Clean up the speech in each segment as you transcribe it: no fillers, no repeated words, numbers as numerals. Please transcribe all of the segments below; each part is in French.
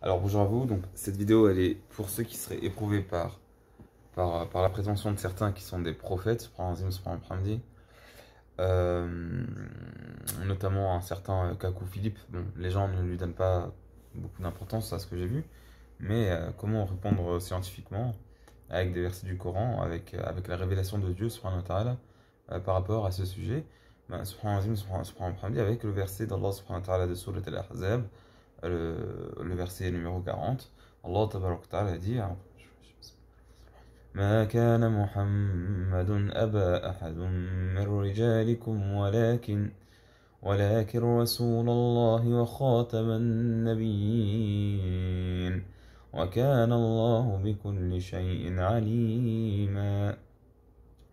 Alors bonjour à vous, donc cette vidéo elle est pour ceux qui seraient éprouvés par la prétention de certains qui sont des prophètes, subhanallah, euh, notamment un certain Kakou Philippe. Bon, les gens ne lui donnent pas beaucoup d'importance à ce que j'ai vu, mais comment répondre scientifiquement avec des versets du Coran, avec la révélation de Dieu subhanahu wa ta'ala, par rapport à ce sujet. Ben, subhanallah, avec le verset d'Allah subhanahu wa ta'ala de Surat al-Ahzab, le verset numéro 40, Allah tabarak wa ta'ala dit ما كان محمد أبا أحد من رجالكم ولكن رسول الله وخاتم النبيين وكان الله بكل شيء عليما.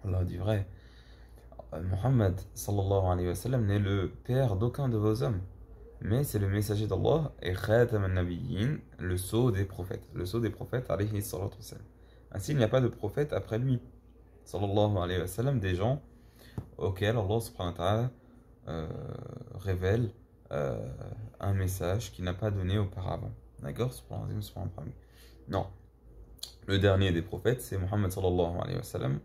Allah dit vrai, Muhammad sallallahu alayhi wa sallam n'est le père d'aucun de vos hommes, mais c'est le messager d'Allah et Khatam al-Nabiyyin, le sceau des prophètes. Le sceau des prophètes, alayhi salatu wa sallam. Ainsi, il n'y a pas de prophète après lui, sallallahu alayhi wa sallam, des gens auxquels Allah subhanahu wa ta'ala révèle un message qu'il n'a pas donné auparavant. D'accord? Non. Le dernier des prophètes, c'est Muhammad sallallahu alayhi wa sallam,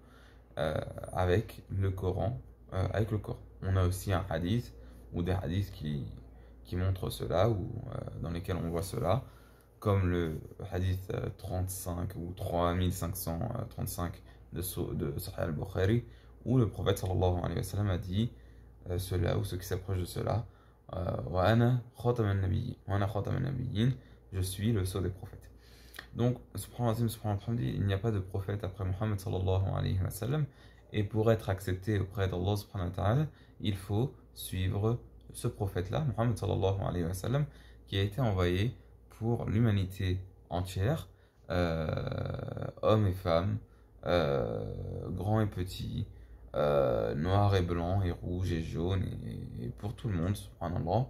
avec le Coran. On a aussi un hadith, ou des hadiths qui montrent cela, ou dans lesquels on voit cela, comme le hadith 35 ou 3535 de Sahih al-Bukhari, où le prophète sallallahu alayhi wa sallam a dit cela, ou ceux qui s'approchent de cela, wa ana khatam al-nabiyyin, je suis le sceau des prophètes. Donc, il n'y a pas de prophète après Muhammad sallallahu alayhi wa sallam, et pour être accepté auprès d'Allah subhanahu wa ta'ala, il faut suivre ce prophète-là, Muhammad sallallahu alayhi wa sallam, qui a été envoyé pour l'humanité entière, hommes et femmes, grands et petits, noirs et blancs, et rouges et jaunes, et pour tout le monde, subhanallah,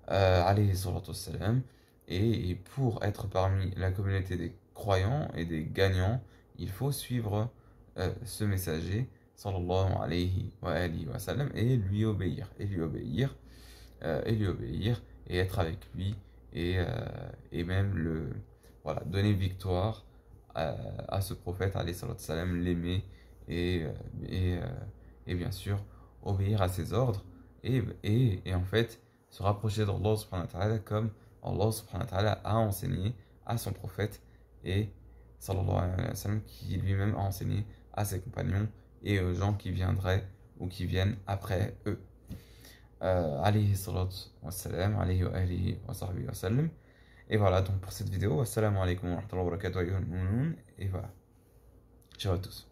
alayhi salatu wassalam. Et pour être parmi la communauté des croyants et des gagnants, il faut suivre ce messager, sallallahu alayhi wa alihi wa sallam, et lui obéir, et être avec lui, et même donner victoire à ce prophète, alayhi salatu wassalam, l'aimer, et, euh, et, euh, et bien sûr obéir à ses ordres, et en fait se rapprocher d'Allah subhanahu wa ta'ala comme Allah subhanahu wa ta'ala a enseigné à son prophète, et sallallahu alayhi wa sallam, qui lui-même a enseigné à ses compagnons et aux gens qui viendraient ou qui viennent après eux. Alayhi salatu wa salam, alayhi wa alihi wa sahbihi wa sallam. Et voilà donc pour cette vidéo. Assalamu alaikum wa rahmatullahi wa barakatuh. Et voilà. Ciao à tous.